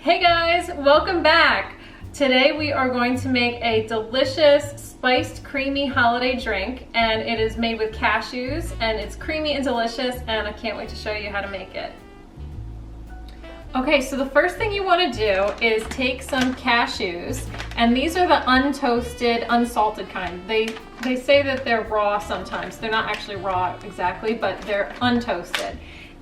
Hey guys, welcome back. Today we are going to make a delicious spiced creamy holiday drink, and it is made with cashews and it's creamy and delicious, and I can't wait to show you how to make it. Okay, so the first thing you want to do is take some cashews, and these are the untoasted, unsalted kind. They say that they're raw sometimes. They're not actually raw exactly, but they're untoasted.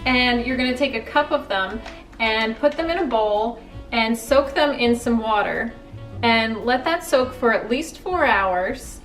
And you're going to take a cup of them and put them in a bowl and soak them in some water and let that soak for at least 4 hours,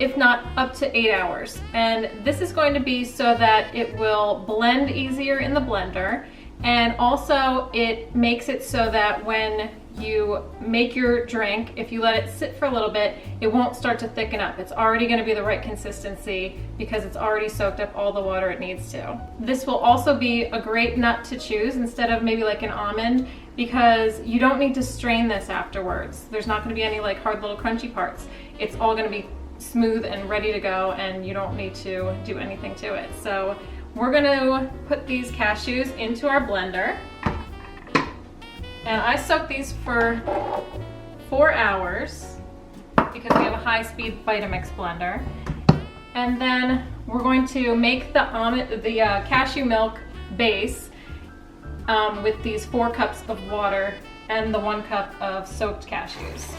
if not up to 8 hours. And this is going to be so that it will blend easier in the blender, and also it makes it so that when you make your drink, if you let it sit for a little bit, it won't start to thicken up. It's already going to be the right consistency because it's already soaked up all the water it needs to. This will also be a great nut to choose instead of maybe like an almond, because you don't need to strain this afterwards. There's not going to be any like hard little crunchy parts. It's all going to be smooth and ready to go, and you don't need to do anything to it. So we're going to put these cashews into our blender. And I soaked these for 4 hours because we have a high-speed Vitamix blender. And then we're going to make the cashew milk base with these 4 cups of water and the 1 cup of soaked cashews.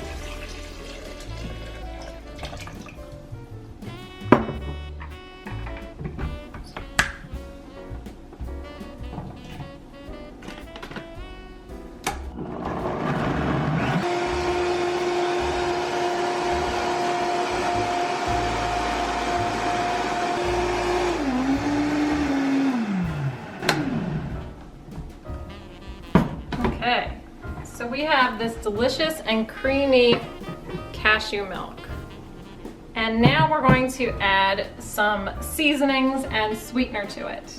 Okay, so we have this delicious and creamy cashew milk. And now we're going to add some seasonings and sweetener to it.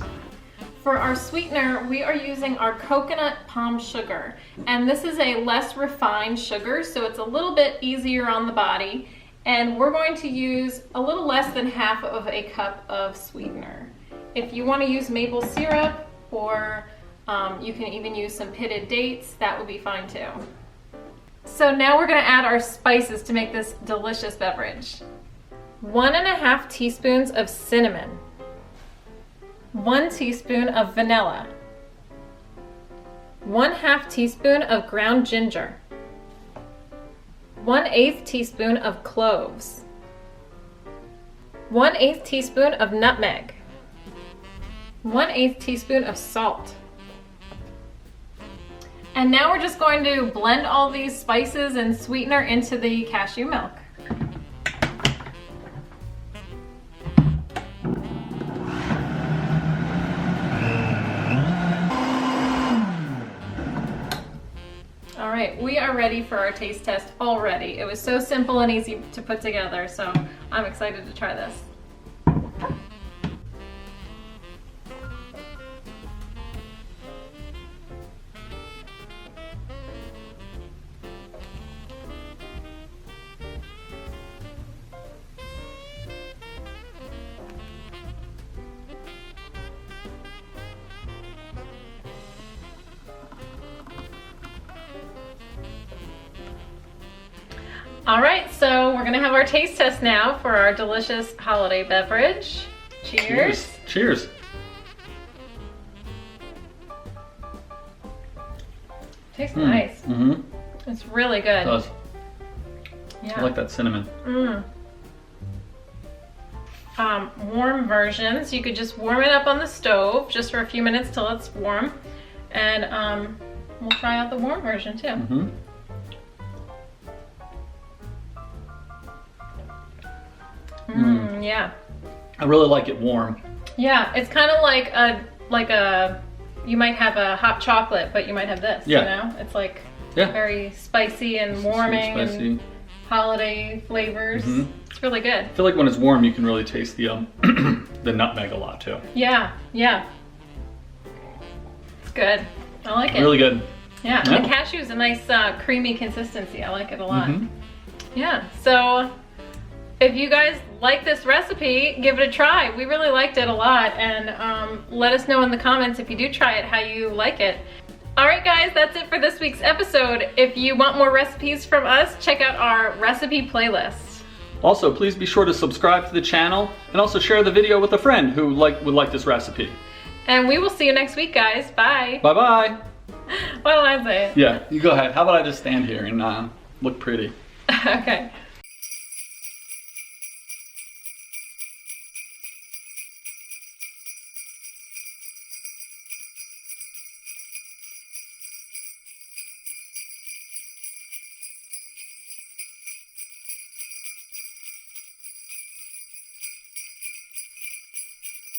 For our sweetener, we are using our coconut palm sugar. And this is a less refined sugar, so it's a little bit easier on the body. And we're going to use a little less than half of a cup of sweetener. If you want to use maple syrup, or you can even use some pitted dates, that would be fine too. So now we're going to add our spices to make this delicious beverage. 1.5 teaspoons of cinnamon, 1 teaspoon of vanilla, 1/2 teaspoon of ground ginger, 1/8 teaspoon of cloves, 1/8 teaspoon of nutmeg, 1/8 teaspoon of salt. And now we're just going to blend all these spices and sweetener into the cashew milk. All right, we are ready for our taste test already. It was so simple and easy to put together, so I'm excited to try this. All right, so we're gonna have our taste test now for our delicious holiday beverage. Cheers. Cheers. Tastes nice. Mm-hmm. It's really good. It does. Yeah. I like that cinnamon. Warm versions, you could just warm it up on the stove just for a few minutes till it's warm, and we'll try out the warm version too. Mm-hmm. Yeah. I really like it warm. Yeah, it's kind of like a you might have a hot chocolate, but you might have this. Yeah. You know, it's like very spicy and warming, Sweet, spicy, and holiday flavors. Mm-hmm. It's really good. I feel like when it's warm, you can really taste the the nutmeg a lot too. Yeah, yeah. It's good. I like it. Really good. Yeah, and the cashew is a nice creamy consistency. I like it a lot. Mm-hmm. Yeah, so if you guys like this recipe, give it a try. We really liked it a lot, and let us know in the comments if you do try it how you like it. Alright guys, that's it for this week's episode. If you want more recipes from us, check out our recipe playlist. Also, please be sure to subscribe to the channel and also share the video with a friend who would like this recipe. And we will see you next week, guys. Bye. Bye-bye. Why don't I say it? Yeah, you go ahead. How about I just stand here and look pretty? Okay.